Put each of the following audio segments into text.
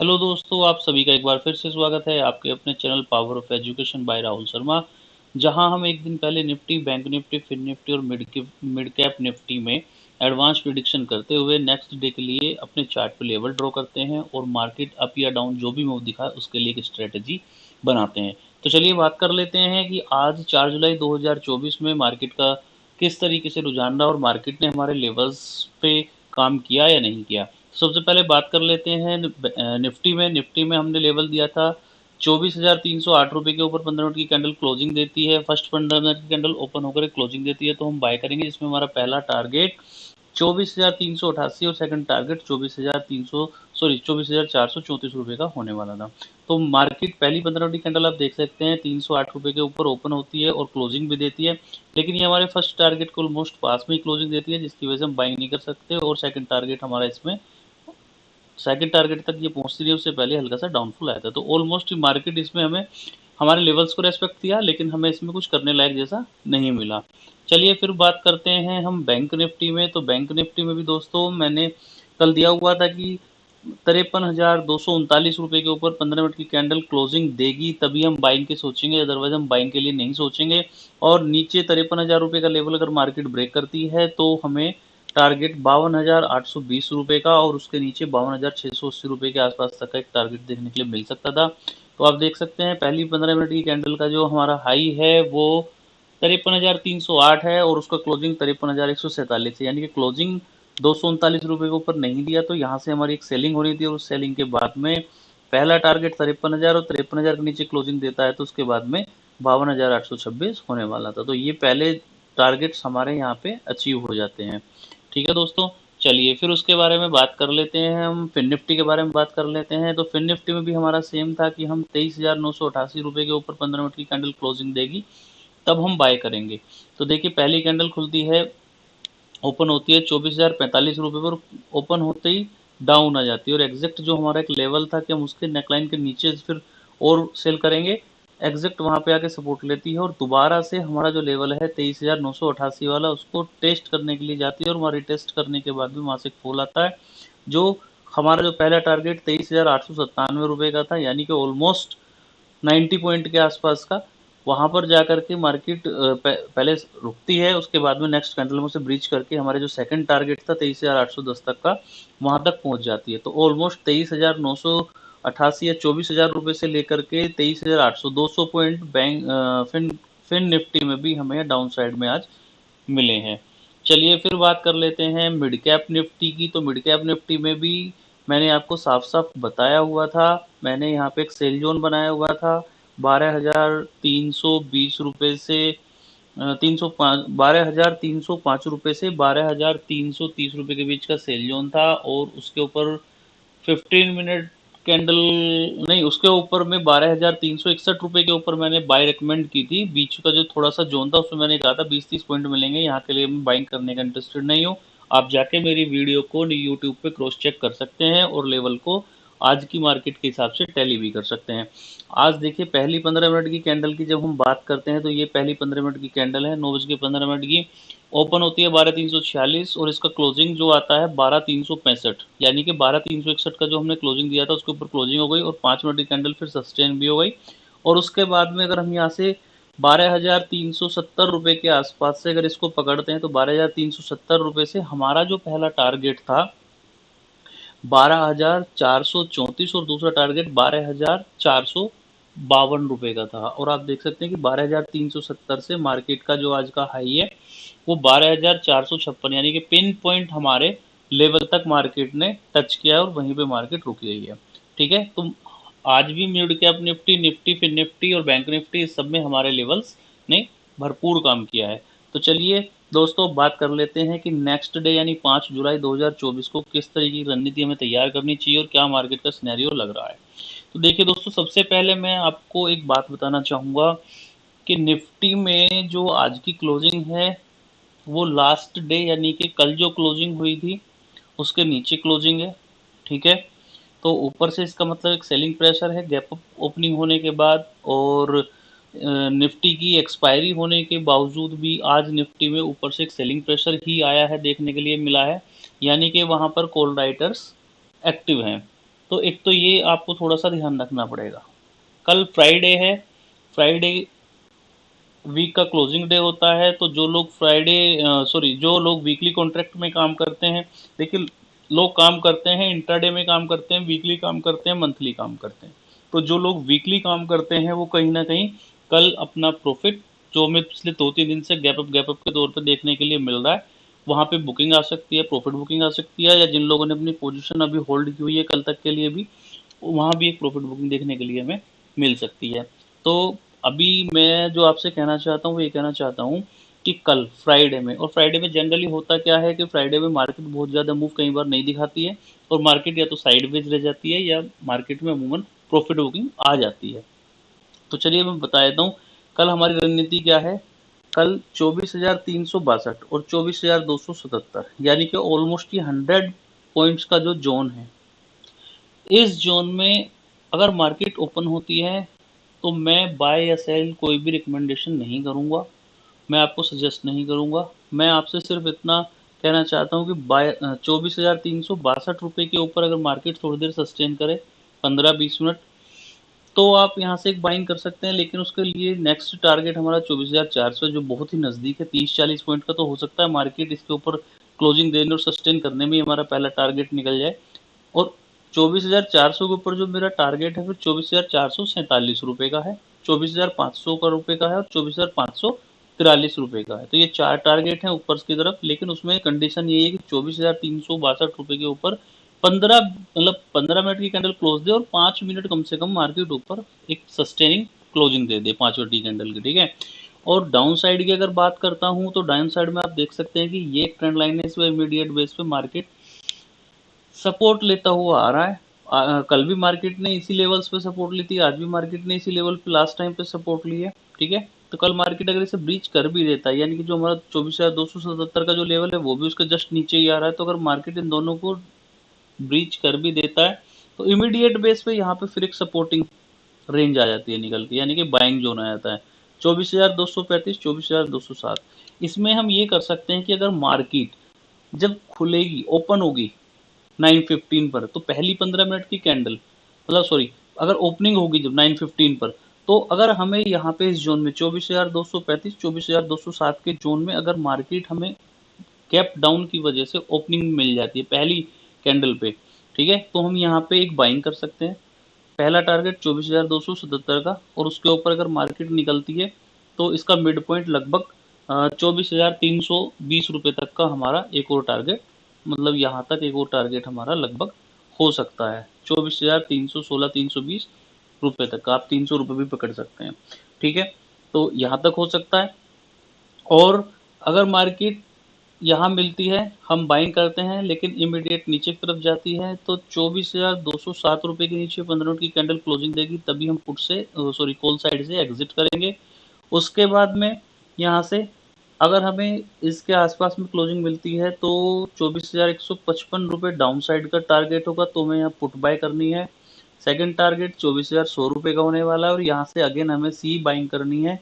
Hello दोस्तों, आप सभी का एक बार फिर से स्वागत है आपके अपने channel power of education by Rahul Sharma. जहां हम एक दिन पहले Nifty, bank Nifty, fin Nifty और मिड कैप निफ्टी में एडवांस प्रिडिक्शन करते हुए नेक्स्ट डे के लिए अपने चार्ट पे लेवल ड्रॉ करते हैं और मार्केट अप या डाउन जो भी मूव दिखा उसके लिए एक स्ट्रेटजी बनाते हैं। तो चलिए बात कर लेते हैं कि आज 4 जुलाई 2024 में मार्केट का किस तरीके से रुझान रहा और मार्केट ने हमारे लेवल्स पे काम किया या नहीं किया। सबसे पहले बात कर लेते हैं निफ्टी में हमने लेवल दिया था 24,308 रुपये के ऊपर 15 मिनट की कैंडल क्लोजिंग देती है। फर्स्ट 15 मिनट की कैंडल ओपन होकर क्लोजिंग देती है तो हम बाय करेंगे, जिसमें हमारा पहला टारगेट 24,388 और सेकंड टारगेट 24,434 रुपये का होने वाला था। तो मार्केट पहली 15 मिनट की कैंडल आप देख सकते हैं 308 रुपये के ऊपर ओपन होती है और क्लोजिंग भी देती है, लेकिन ये हमारे फर्स्ट टारगेट को ऑलमोस्ट पास में ही क्लोजिंग देती है, जिसकी वजह से हम बाइंग नहीं कर सकते। और सेकंड टारगेट तक ये पहुंचती रही, उससे पहले हल्का सा डाउनफॉल आया था। तो ऑलमोस्ट मार्केट इसमें हमें हमारे लेवल्स को रेस्पेक्ट किया, लेकिन हमें इसमें कुछ करने लायक जैसा नहीं मिला। चलिए फिर बात करते हैं हम बैंक निफ्टी में। तो बैंक निफ्टी में भी दोस्तों मैंने कल दिया हुआ था कि 53,239 रुपये के ऊपर 15 मिनट की कैंडल क्लोजिंग देगी तभी हम बाइंग के सोचेंगे, अदरवाइज हम बाइंग के लिए नहीं सोचेंगे। और नीचे 53,000 रुपये का लेवल अगर मार्केट ब्रेक करती है तो हमें टारगेट 52,820 रुपये का और उसके नीचे 52,680 रुपये के आसपास तक का एक टारगेट देखने के लिए मिल सकता था। तो आप देख सकते हैं पहली 15 मिनट की कैंडल का जो हमारा हाई है वो 53,308 है और उसका क्लोजिंग 53,147 है, यानी कि क्लोजिंग 239 रुपये के ऊपर नहीं दिया। तो यहाँ से हमारी एक सेलिंग हो रही थी और उस सेलिंग के बाद में पहला टारगेट 53,000 और 53,000 के नीचे क्लोजिंग देता है तो उसके बाद में 52,826 होने वाला था। तो ये पहले टारगेट्स हमारे यहाँ पे अचीव हो जाते हैं। ठीक है दोस्तों, चलिए फिर उसके बारे में बात कर लेते हैं। हम फिन निफ्टी के बारे में बात कर लेते हैं। तो फिन निफ्टी में भी हमारा सेम था कि हम 23,988 रुपये के ऊपर 15 मिनट की कैंडल क्लोजिंग देगी तब हम बाय करेंगे। तो देखिए पहली कैंडल खुलती है, ओपन होती है 24,045 रुपये पर, ओपन होते ही डाउन आ जाती है और एग्जैक्ट जो हमारा एक लेवल था कि हम उसके नेकलाइन के नीचे फिर और सेल करेंगे, एग्जैक्ट वहाँ पे आके सपोर्ट लेती है और दोबारा से हमारा जो लेवल है 23,988 वाला उसको टेस्ट करने के लिए जाती है और वहाँ रिटेस्ट करने के बाद भी वहाँ से फॉल आता है। जो हमारा जो पहला टारगेट 23,897 रुपये का था, यानी कि ऑलमोस्ट 90 पॉइंट के आसपास का, वहाँ पर जाकर के मार्केट पहले रुकती है, उसके बाद में नेक्स्ट कैंडल में से ब्रीच करके हमारे जो सेकंड टारगेट था 23,810 तक का वहाँ तक पहुँच जाती है। तो ऑलमोस्ट 23,988 या 24,000 रुपये से लेकर के 23,800 200 point bank fin fin Nifty में भी हमें डाउन साइड में आज मिले हैं। चलिए फिर बात कर लेते हैं मिड कैप निफ्टी की। तो मिड कैप निफ्टी में भी मैंने आपको साफ साफ बताया हुआ था, मैंने यहाँ पे एक सेल जोन बनाया हुआ था 12,320 रुपये से 12,305 रुपये से 12,330 रुपये के बीच का सेल जोन था और उसके ऊपर 15 मिनट कैंडल, नहीं उसके ऊपर में 12,361 रुपये के ऊपर मैंने बाय रिकमेंड की थी। बीच का जो थोड़ा सा जोन था उसमें मैंने कहा था 20-30 पॉइंट मिलेंगे, यहाँ के लिए मैं बाइंग करने का इंटरेस्टेड नहीं हूँ। आप जाके मेरी वीडियो को यूट्यूब पे क्रॉस चेक कर सकते हैं और लेवल को आज की मार्केट के हिसाब से टैली भी कर सकते हैं। आज देखिए पहली 15 मिनट की कैंडल की जब हम बात करते हैं तो ये पहली 15 मिनट की कैंडल है 9 बज के 15 मिनट की, ओपन होती है 12,346 और इसका क्लोजिंग जो आता है 12,365, यानी कि 12,361 का जो हमने क्लोजिंग दिया था उसके ऊपर क्लोजिंग हो गई और 5 मिनट की कैंडल फिर सस्टेन भी हो गई। और उसके बाद में अगर हम यहाँ से 12,370 रुपये के आसपास से अगर इसको पकड़ते हैं तो 12,370 रुपये से हमारा जो पहला टारगेट था 12,434 और दूसरा टारगेट 12,452 रुपये का था। और आप देख सकते हैं कि 12,370 से मार्केट का जो आज का हाई है वो 12,456, यानी कि पिन पॉइंट हमारे लेवल तक मार्केट ने टच किया है और वहीं पे मार्केट रुक गई है। ठीक है, तो आज भी mid cap Nifty, Nifty, fin Nifty और बैंक निफ्टी इस सब में हमारे लेवल्स ने भरपूर काम किया है। तो चलिए दोस्तों बात कर लेते हैं कि नेक्स्ट डे यानी 5 जुलाई 2024 को किस तरीके की रणनीति हमें तैयार करनी चाहिए और क्या मार्केट का सिनेरियो लग रहा है। तो देखिए दोस्तों, सबसे पहले मैं आपको एक बात बताना चाहूँगा कि निफ्टी में जो आज की क्लोजिंग है वो लास्ट डे यानी कि कल जो क्लोजिंग हुई थी उसके नीचे क्लोजिंग है। ठीक है, तो ऊपर से इसका मतलब एक सेलिंग प्रेशर है गैप अप ओपनिंग होने के बाद, और निफ्टी की एक्सपायरी होने के बावजूद भी आज निफ्टी में ऊपर से एक सेलिंग प्रेशर ही आया है, देखने के लिए मिला है, यानी कि वहाँ पर कॉल राइटर्स एक्टिव हैं। तो एक तो ये आपको थोड़ा सा ध्यान रखना पड़ेगा। कल फ्राइडे है, फ्राइडे वीक का क्लोजिंग डे होता है, तो जो लोग जो लोग वीकली कॉन्ट्रैक्ट में काम करते हैं, देखिए लोग काम करते हैं इंट्राडे में काम करते हैं, वीकली काम करते हैं, मंथली काम करते हैं। तो जो लोग वीकली काम करते हैं वो कहीं ना कहीं कल अपना प्रॉफिट, जो हमें पिछले 2-3 दिन से गैप अप के तौर पर देखने के लिए मिल रहा है, वहाँ पे बुकिंग आ सकती है, प्रॉफिट बुकिंग आ सकती है, या जिन लोगों ने अपनी पोजीशन अभी होल्ड की हुई है कल तक के लिए भी, वहाँ भी एक प्रॉफिट बुकिंग देखने के लिए हमें मिल सकती है। तो अभी मैं जो आपसे कहना चाहता हूँ वो ये कहना चाहता हूँ कि कल फ्राइडे में, और फ्राइडे में जनरली होता क्या है कि फ्राइडे में मार्केट बहुत ज़्यादा मूव कई बार नहीं दिखाती है, और मार्केट या तो साइडवेज रह जाती है या मार्केट में अमूमन प्रॉफिट बुकिंग आ जाती है। तो चलिए मैं बता देता हूँ कल हमारी रणनीति क्या है। कल 24,362 और 24,277, यानी कि ऑलमोस्ट ये 100 पॉइंट्स का जो जोन है, इस जोन में अगर मार्केट ओपन होती है तो मैं बाय या सेल कोई भी रिकमेंडेशन नहीं करूंगा, मैं आपको सजेस्ट नहीं करूंगा। मैं आपसे सिर्फ इतना कहना चाहता हूं कि बाय 24,362 के ऊपर अगर मार्केट थोड़ी देर सस्टेन करे, 15-20 मिनट, तो आप यहाँ से एक बाइंग कर सकते हैं। लेकिन उसके लिए नेक्स्ट टारगेट हमारा 24,400, जो बहुत ही नज़दीक है, 30-40 पॉइंट का। तो हो सकता है मार्केट इसके ऊपर क्लोजिंग देने और सस्टेन करने में हमारा पहला टारगेट निकल जाए। और 24,400 के ऊपर जो मेरा टारगेट है फिर 24,447 का है, 24,500 का रुपए का है, और 24,543 का है। तो ये चार टारगेट हैं ऊपर की तरफ। लेकिन उसमें कंडीशन ये है कि 24,362 के ऊपर 15 मिनट की कैंडल क्लोज दे, और 5 मिनट कम से कम मार्केट ऊपर एक सस्टेनिंग क्लोजिंग दे दे 5 बटी कैंडल की, ठीक है। और डाउन साइड की अगर बात करता हूँ तो डाउन साइड में आप देख सकते हैं कि ये ट्रेंड लाइन है, इस पर इमीडिएट बेस पे मार्केट सपोर्ट लेता हुआ आ रहा है। कल भी मार्केट ने इसी लेवल्स पे सपोर्ट ली थी, आज भी मार्केट ने इसी लेवल पे लास्ट टाइम पे सपोर्ट ली है, ठीक है। तो कल मार्केट अगर इसे ब्रीच कर भी देता है, यानी कि जो हमारा 24,277 का जो लेवल है वो भी उसके जस्ट नीचे ही आ रहा है, तो अगर मार्केट इन दोनों को ब्रीच कर भी देता है तो इमीडिएट बेस पे यहाँ पे फिर एक सपोर्टिंग रेंज आ जाती है निकल के, यानी कि बाइंग जोन आ जाता है 24,235, 24,207। इसमें हम ये कर सकते हैं कि अगर मार्केट जब खुलेगी, ओपन होगी 9:15 पर, तो पहली 15 मिनट की कैंडल, मतलब सॉरी, अगर ओपनिंग होगी जब 9:15 पर, तो अगर हमें यहाँ पे इस जोन में 24,235, 24,207 के जोन में अगर मार्केट हमें गैप डाउन की वजह से ओपनिंग मिल जाती है पहली कैंडल पे, ठीक है, तो हम यहाँ पे एक बाइंग कर सकते हैं। पहला टारगेट 24,277 का, और उसके ऊपर अगर मार्केट निकलती है तो इसका मिड पॉइंट लगभग 24,320 रुपये तक का हमारा एक और टारगेट, मतलब यहाँ तक एक और टारगेट हमारा लगभग हो सकता है 24,316-320 रुपये तक का। आप 300 रुपये भी पकड़ सकते हैं, ठीक है। तो यहाँ तक हो सकता है। और अगर मार्केट यहाँ मिलती है, हम बाइंग करते हैं, लेकिन इमीडिएट नीचे की तरफ जाती है, तो 24,207 रुपये के नीचे 15 मिनट की कैंडल क्लोजिंग देगी, तभी हम पुट से सॉरी कॉल साइड से एग्जिट करेंगे। उसके बाद में यहाँ से अगर हमें इसके आसपास में क्लोजिंग मिलती है तो 24,155 रुपये डाउन साइड का टारगेट होगा, तो हमें यहाँ पुट बाय करनी है। सेकंड टारगेट 24,100 रुपये का होने वाला है, और यहाँ से अगेन हमें सी बाइंग करनी है,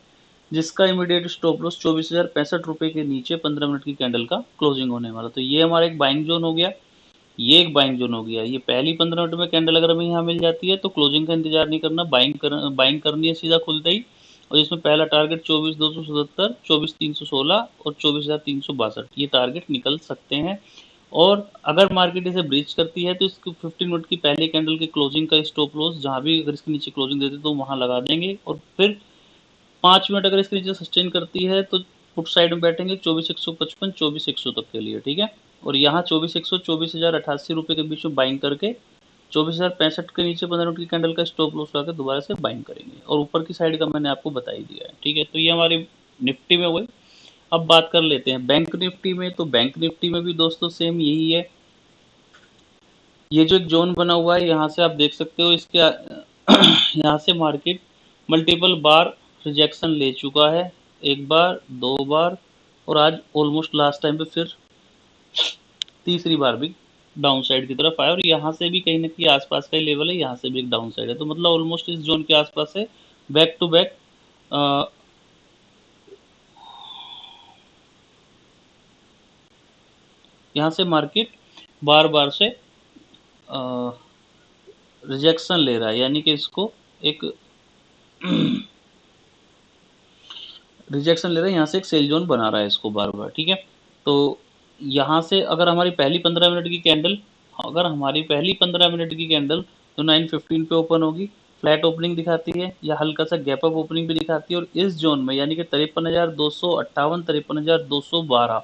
जिसका इमीडिएट स्टॉप लॉस 24,065 रुपये के नीचे 15 मिनट की कैंडल का क्लोजिंग होने वाला। तो ये हमारा एक बाइंग जोन हो गया, ये एक बाइंग जोन हो गया। ये पहली 15 मिनट में कैंडल अगर हमें यहाँ मिल जाती है तो क्लोजिंग का इंतजार नहीं करना, बाइंग करनी है सीधा खुलते ही। और इसमें पहला टारगेट 24,277, 24,316 और 24,362, ये टारगेट निकल सकते हैं। और अगर मार्केट इसे ब्रीच करती है तो इसको 15 मिनट की पहली कैंडल की क्लोजिंग का स्टॉप लॉस जहां भी अगर इसके नीचे क्लोजिंग देते तो वहां लगा देंगे, और फिर 5 मिनट अगर इसके नीचे सस्टेन करती है तो पुट साइड में बैठेंगे 24,155, 24,100 तक के लिए, ठीक है। और यहाँ 24,100, 24,088 रुपये के बीच में बाइंग करके 24,065 के नीचे 15 मिनट की कैंडल का स्टॉप लॉस लगा दोबारा से बाइंग करेंगे, और ऊपर की साइड का मैंने आपको बता ही दिया है, ठीक है। तो ये हमारी निफ्टी में हुई। अब बात कर लेते हैं बैंक निफ्टी में। तो बैंक निफ्टी में भी दोस्तों सेम यही है। ये जो एक जोन बना हुआ है यहाँ से आप देख सकते हो, इसके यहाँ से मार्केट मल्टीपल बार रिजेक्शन ले चुका है, एक बार, दो बार, और आज ऑलमोस्ट लास्ट टाइम पे फिर तीसरी बार भी डाउन साइड की तरफ आया, और यहाँ से भी कहीं ना कहीं आसपास का ही लेवल है, यहाँ से भी एक डाउन साइड है, तो मतलब ऑलमोस्ट इस जोन के आसपास है। बैक टू बैक यहाँ से मार्केट बार बार से रिजेक्शन ले रहा है, यानी कि इसको एक रिजेक्शन ले रहा है, यहाँ से एक सेल जोन बना रहा है इसको बार बार, ठीक है। तो यहाँ से अगर हमारी पहली 15 मिनट की कैंडल, अगर हमारी पहली 15 मिनट की कैंडल तो 9:15 पे ओपन होगी, फ्लैट ओपनिंग दिखाती है या हल्का सा गैप अप ओपनिंग भी दिखाती है, और इस जोन में यानी कि 53,258, 53,212,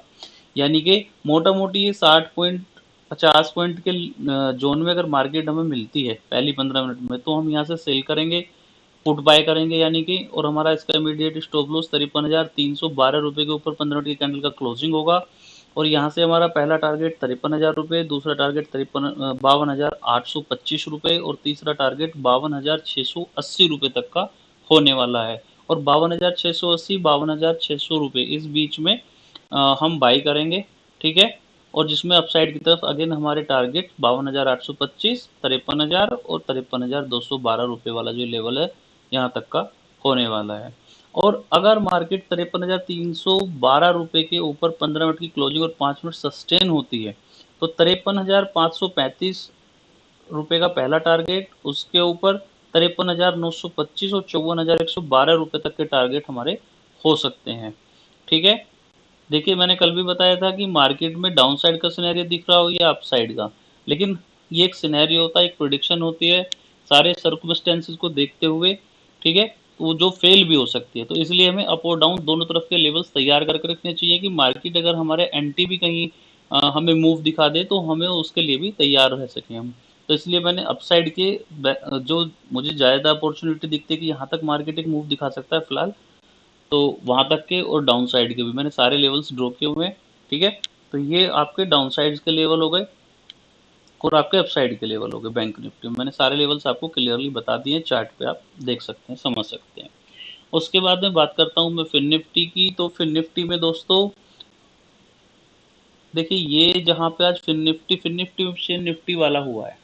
यानी कि मोटा मोटी ये 60 पॉइंट 50 पॉइंट के जोन में अगर मार्केट हमें मिलती है पहली 15 मिनट में, तो हम यहाँ से सेल करेंगे, पुट बाय करेंगे यानी कि, और हमारा इसका इमीडिएट स्टॉप लॉस 53,312 रुपये के ऊपर 15 मिनट की कैंडल का क्लोजिंग होगा। और यहाँ से हमारा पहला टारगेट 53,000 रुपये, दूसरा टारगेट 52,825 रुपये, और तीसरा टारगेट 52,680 रुपये तक का होने वाला है। और 52,680 52,600 रुपये इस बीच में हम बाई करेंगे, ठीक है। और जिसमें अपसाइड की तरफ अगेन हमारे टारगेट 52,825, 53,000 और 53,212 रुपये वाला जो लेवल है यहाँ तक का होने वाला है। और अगर मार्केट 53,312 रुपये के ऊपर 15 मिनट की क्लोजिंग और 5 मिनट सस्टेन होती है, तो 53,535 रुपये का पहला टारगेट, उसके ऊपर 53,925 और 54,112 रुपये तक के टारगेट हमारे हो सकते हैं, ठीक है। देखिए मैंने कल भी बताया था कि मार्केट में डाउन साइड का सिनेरियो दिख रहा हो या अप साइड का, लेकिन ये एक सिनेरियो होता है, एक प्रिडिक्शन होती है सारे सर्कमस्टेंसेस को देखते हुए, ठीक है। वो जो फेल भी हो सकती है, तो इसलिए हमें अप और डाउन दोनों तरफ के लेवल्स तैयार करके रखने चाहिए कि मार्केट अगर हमारे एंटी भी कहीं हमें मूव दिखा दे तो हमें उसके लिए भी तैयार रह सकें हम। तो इसलिए मैंने अपसाइड के जो मुझे ज़्यादा अपॉर्चुनिटी दिखती है कि यहाँ तक मार्केट एक मूव दिखा सकता है फिलहाल, तो वहाँ तक के और डाउन साइड के भी मैंने सारे लेवल्स ड्रॉ किए हुए हैं, ठीक है। तो ये आपके डाउन साइड के लेवल हो गए और आपके अपसाइड के लेवल हो गए बैंक निफ्टी में। मैंने सारे लेवल्स आपको क्लियरली बता दिए, चार्ट पे आप देख सकते हैं, समझ सकते हैं। उसके बाद में बात करता हूँ मैं फिन निफ्टी की। तो फिन निफ्टी में दोस्तों देखिए, ये जहाँ पे आज फिन निफ्टी से निफ्टी वाला हुआ है,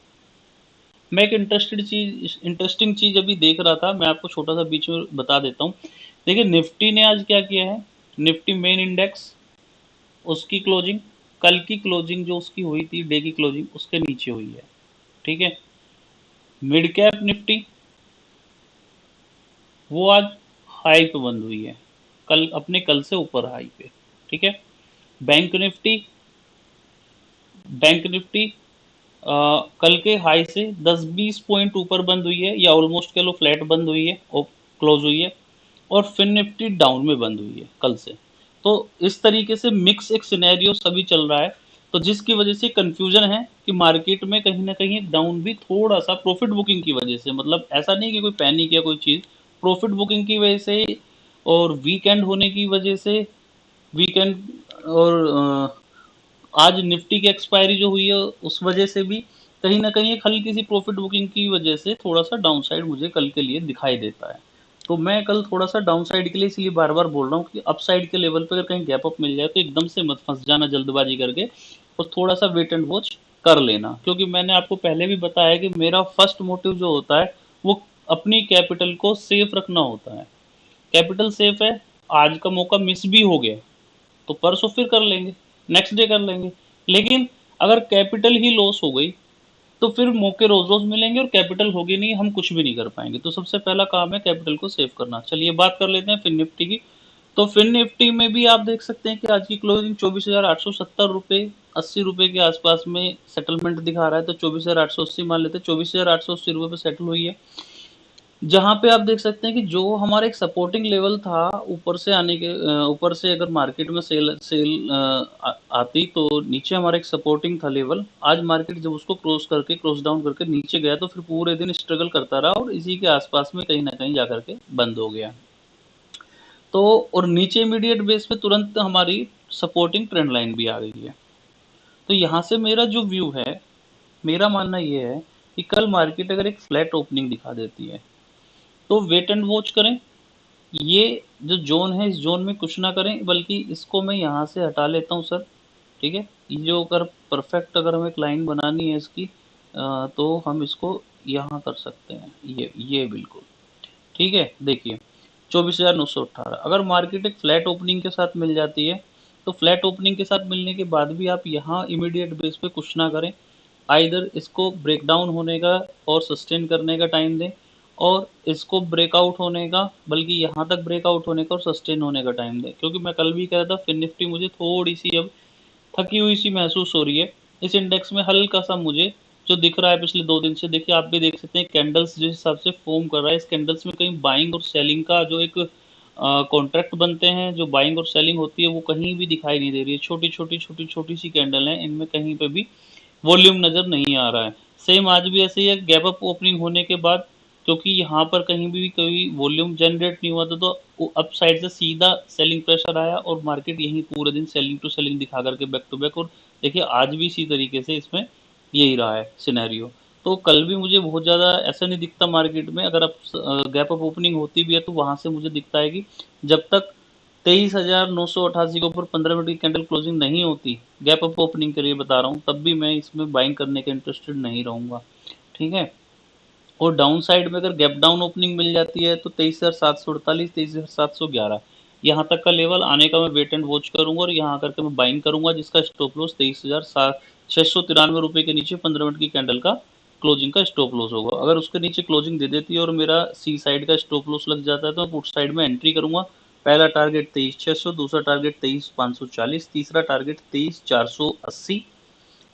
मैं एक इंटरेस्टिंग चीज अभी देख रहा था, मैं आपको छोटा सा बीच में बता देता हूँ। देखिए निफ्टी ने आज क्या किया है, निफ्टी मेन इंडेक्स, उसकी क्लोजिंग, कल की क्लोजिंग जो उसकी हुई थी डे की क्लोजिंग उसके नीचे हुई है, ठीक है। मिड कैप निफ्टी वो आज हाई पे बंद हुई है, कल से ऊपर हाई पे, ठीक है। बैंक निफ्टी बैंक निफ्टी कल के हाई से 10-20 पॉइंट ऊपर बंद हुई है, या ऑलमोस्ट कह लो फ्लैट बंद हुई है और क्लोज हुई है। और फिन निफ्टी डाउन में बंद हुई है कल से। तो इस तरीके से मिक्स एक सिनेरियो सभी चल रहा है, तो जिसकी वजह से कंफ्यूजन है कि मार्केट में कहीं ना कहीं डाउन भी थोड़ा सा प्रॉफिट बुकिंग की वजह से, मतलब ऐसा नहीं कि कोई पैनिक या कोई चीज़, प्रॉफिट बुकिंग की वजह से और वीकेंड होने की वजह से, वीकेंड और आज निफ्टी की एक्सपायरी जो हुई है उस वजह से भी कहीं ना कहीं एक हल्की सी प्रॉफिट बुकिंग की वजह से थोड़ा सा डाउन साइड मुझे कल के लिए दिखाई देता है। तो मैं कल थोड़ा सा डाउन साइड के लिए इसलिए बार बार बोल रहा हूँ कि अप साइड के लेवल पे अगर कहीं गैप अप मिल जाए तो एकदम से मत फंस जाना जल्दबाजी करके, और थोड़ा सा वेट एंड वॉच कर लेना। क्योंकि मैंने आपको पहले भी बताया कि मेरा फर्स्ट मोटिव जो होता है वो अपनी कैपिटल को सेफ रखना होता है। कैपिटल सेफ है, आज का मौका मिस भी हो गया तो परसों फिर कर लेंगे, नेक्स्ट डे कर लेंगे। लेकिन अगर कैपिटल ही लॉस हो गई तो फिर मौके रोज रोज मिलेंगे और कैपिटल होगी नहीं, हम कुछ भी नहीं कर पाएंगे। तो सबसे पहला काम है कैपिटल को सेव करना। चलिए बात कर लेते हैं फिन निफ्टी की। तो फिन निफ्टी में भी आप देख सकते हैं कि आज की क्लोजिंग 24,870 रुपये 80 रुपये के आसपास में सेटलमेंट दिखा रहा है। तो 24,880 मान लेते हैं, 24,880 रुपये पे सेटल हुई है। जहाँ पे आप देख सकते हैं कि जो हमारा एक सपोर्टिंग लेवल था ऊपर से आने के ऊपर से अगर मार्केट में सेल सेल आती तो नीचे हमारा एक सपोर्टिंग था लेवल, आज मार्केट जब उसको क्रॉस डाउन करके नीचे गया तो फिर पूरे दिन स्ट्रगल करता रहा और इसी के आसपास में कहीं ना कहीं जा करके बंद हो गया। तो और नीचे इमीडिएट बेस पे तुरंत हमारी सपोर्टिंग ट्रेंड लाइन भी आ गई है। तो यहाँ से मेरा जो व्यू है, मेरा मानना ये है कि कल मार्केट अगर एक फ्लैट ओपनिंग दिखा देती है तो वेट एंड वॉच करें। ये जो जोन है इस जोन में कुछ ना करें, बल्कि इसको मैं यहाँ से हटा लेता हूँ सर, ठीक है। ये जो अगर परफेक्ट अगर हमें एक लाइन बनानी है इसकी तो हम इसको यहाँ कर सकते हैं, ये बिल्कुल ठीक है। देखिए 24,918 अगर मार्केट एक फ्लैट ओपनिंग के साथ मिल जाती है तो फ्लैट ओपनिंग के साथ मिलने के बाद भी आप यहाँ इमीडिएट बेस पे कुछ ना करें, आइदर इसको ब्रेक डाउन होने का और सस्टेन करने का टाइम दें, और इसको ब्रेकआउट होने का, बल्कि यहाँ तक ब्रेकआउट होने का और सस्टेन होने का टाइम दें। क्योंकि मैं कल भी कह रहा था फिन निफ्टी मुझे थोड़ी सी अब थकी हुई सी महसूस हो रही है। इस इंडेक्स में हल्का सा मुझे जो दिख रहा है पिछले 2 दिन से, देखिए आप भी देख सकते हैं कैंडल्स जिस हिसाब से फॉर्म कर रहा है, इस कैंडल्स में कहीं बाइंग और सेलिंग का जो एक कॉन्ट्रैक्ट बनते हैं, जो बाइंग और सेलिंग होती है, वो कहीं भी दिखाई नहीं दे रही है। छोटी सी कैंडल है, इनमें कहीं पे भी वॉल्यूम नज़र नहीं आ रहा है। सेम आज भी ऐसे ही है, गैप अप ओपनिंग होने के बाद, क्योंकि यहाँ पर कहीं भी कोई वॉल्यूम जनरेट नहीं हुआ था, तो अप साइड से सीधा सेलिंग प्रेशर आया और मार्केट यहीं पूरे दिन सेलिंग टू सेलिंग दिखा करके बैक टू बैक, और देखिए आज भी इसी तरीके से इसमें यही रहा है सिनेरियो। तो कल भी मुझे बहुत ज़्यादा ऐसा नहीं दिखता मार्केट में, अगर अब गैप अप ओपनिंग होती भी है तो वहाँ से मुझे दिखता है कि जब तक 23,988 के ऊपर 15 मिनट की कैंडल क्लोजिंग नहीं होती, गैप अप ओपनिंग के लिए बता रहा हूँ, तब भी मैं इसमें बाइंग करने के इंटरेस्टेड नहीं रहूँगा। ठीक है। और डाउन साइड में अगर गैप डाउन ओपनिंग मिल जाती है तो 23,748, 23,711 यहाँ तक का लेवल आने का मैं वेट एंड वॉच करूंगा, और यहाँ करके मैं बाइंग करूंगा, जिसका स्टॉप लॉस 23,693 रुपये के नीचे 15 मिनट की कैंडल का क्लोजिंग का स्टॉप लॉस होगा। अगर उसके नीचे क्लोजिंग दे देती है और मेरा सी साइड का स्टॉप लॉस लग जाता है तो मैं पुट साइड में एंट्री करूंगा। पहला टारगेट 23,600, दूसरा टारगेट 23,540, तीसरा टारगेट 23,480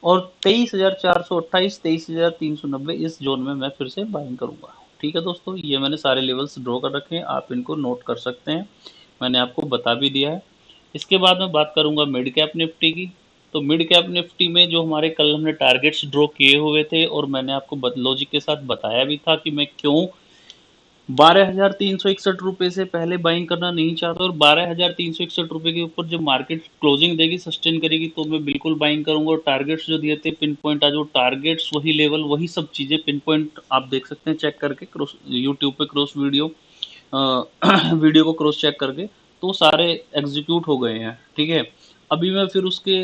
और 23,428, 23,390 इस जोन में मैं फिर से बाइंग करूंगा। ठीक है दोस्तों, ये मैंने सारे लेवल्स ड्रॉ कर रखे हैं, आप इनको नोट कर सकते हैं, मैंने आपको बता भी दिया है। इसके बाद मैं बात करूंगा मिड कैप निफ्टी की। तो मिड कैप निफ्टी में जो हमारे कल हमने टारगेट्स ड्रॉ किए हुए थे, और मैंने आपको लॉजिक के साथ बताया भी था कि मैं क्यों 12,361 रुपये से पहले बाइंग करना नहीं चाहता, और 12,361 रुपये के ऊपर जब मार्केट क्लोजिंग देगी, सस्टेन करेगी, तो मैं बिल्कुल बाइंग करूंगा। और टारगेट्स जो दिए थे पिन पॉइंट, आज वो टारगेट्स वही लेवल वही सब चीज़ें पिन पॉइंट आप देख सकते हैं चेक करके, क्रॉस यूट्यूब पे क्रॉस वीडियो वीडियो को क्रॉस चेक करके, तो सारे एग्जीक्यूट हो गए हैं। ठीक है। अभी मैं फिर उसके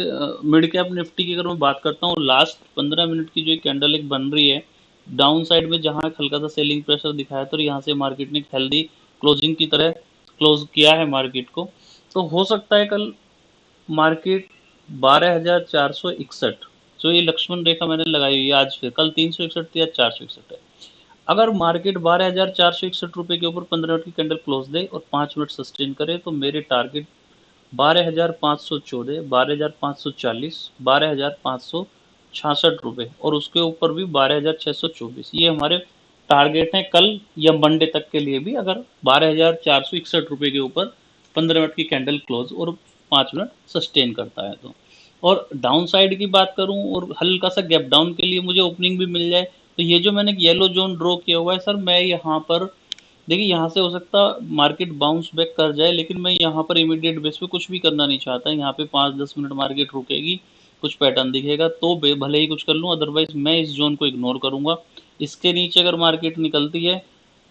मिड कैप निफ्टी की अगर मैं बात करता हूँ, लास्ट 15 मिनट की जो एक कैंडल एक बन रही है डाउन साइड में, जहां हल्का सा सेलिंग प्रेशर दिखाया, तो यहाँ से मार्केट ने हेल्दी क्लोजिंग की तरह क्लोज किया है मार्केट को। तो हो सकता है कल मार्केट 12,461, जो ये लक्ष्मण रेखा मैंने लगाई हुई है, आज फिर कल 361 थी, आज 461 है। अगर मार्केट 12,461 रुपये के ऊपर 15 मिनट की कैंडल क्लोज दे और 5 मिनट सस्टेन करे, तो मेरे टारगेट 12,514, 12,540, 12,566 रुपये, और उसके ऊपर भी 12,624, ये हमारे टारगेट हैं कल या मंडे तक के लिए भी, अगर 12,461 रुपये के ऊपर 15 मिनट की कैंडल क्लोज और 5 मिनट सस्टेन करता है तो। और डाउन साइड की बात करूं और हल्का सा गैप डाउन के लिए मुझे ओपनिंग भी मिल जाए, तो ये जो मैंने येलो जोन ड्रॉ किया हुआ है सर, मैं यहाँ पर देखिए यहाँ से हो सकता मार्केट बाउंस बैक कर जाए, लेकिन मैं यहाँ पर इमीडिएट बेस पे कुछ भी करना नहीं चाहता। यहाँ पे 5-10 मिनट मार्केट रुकेगी, कुछ पैटर्न दिखेगा तो भले ही कुछ कर लूँ, अदरवाइज मैं इस जोन को इग्नोर करूँगा। इसके नीचे अगर मार्केट निकलती है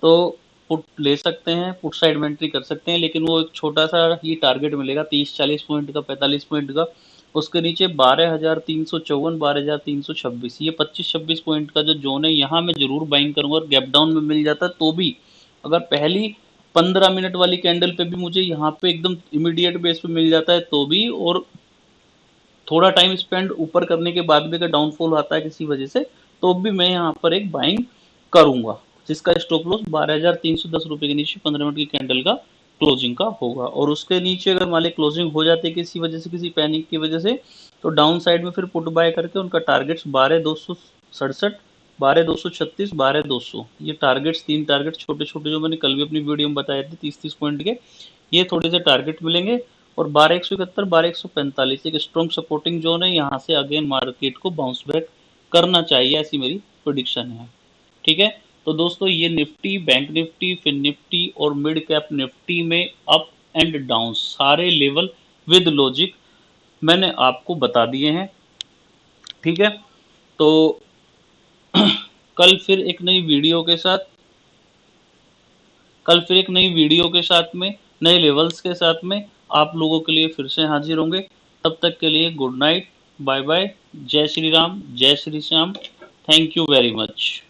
तो पुट ले सकते हैं, पुट साइड में एंट्री कर सकते हैं, लेकिन वो एक छोटा सा ही टारगेट मिलेगा 30-40 पॉइंट का, 45 पॉइंट का। उसके नीचे 12,354, 12,326, ये 25-26 पॉइंट का जो जोन है, यहाँ मैं जरूर बाइंग करूंगा। और गैप डाउन में मिल जाता है तो भी, अगर पहली 15 मिनट वाली कैंडल पे भी मुझे यहाँ पे एकदम इमीडिएट बेस पे मिल जाता है तो भी, और थोड़ा टाइम स्पेंड ऊपर करने के बाद भी अगर डाउनफॉल आता है किसी वजह से, तो भी मैं यहाँ पर एक बाइंग करूंगा, जिसका स्टॉप लॉस 12,310 रुपये के नीचे 15 मिनट की कैंडल का क्लोजिंग का होगा। और उसके नीचे अगर मान लीजिए क्लोजिंग हो जाती है किसी वजह से, किसी पैनिक की वजह से, तो डाउन साइड में फिर पुट बाय करके उनका टारगेट्स 12,267, 12,236, 12,200, ये टारगेट्स, 3 टारगेट छोटे छोटे जो मैंने कल भी अपनी वीडियो में बताए थे 30-30 पॉइंट के, ये थोड़े से टारगेट मिलेंगे। और 12,171, 12,145 एक स्ट्रॉन्ग सपोर्टिंग जोन है, यहाँ से अगेन मार्केट को बाउंस बैक करना चाहिए, ऐसी मेरी प्रोडिक्शन है। ठीक है। तो दोस्तों ये Nifty, bank Nifty, fin Nifty और मिड कैप निफ्टी में अप एंड डाउन सारे लेवल विद लॉजिक मैंने आपको बता दिए हैं। ठीक है। तो कल फिर एक नई वीडियो के साथ, में नए लेवल्स के साथ में आप लोगों के लिए फिर से हाजिर होंगे। तब तक के लिए गुड नाइट, बाय बाय, जय श्री राम, जय Shri Shyam, thank you very much.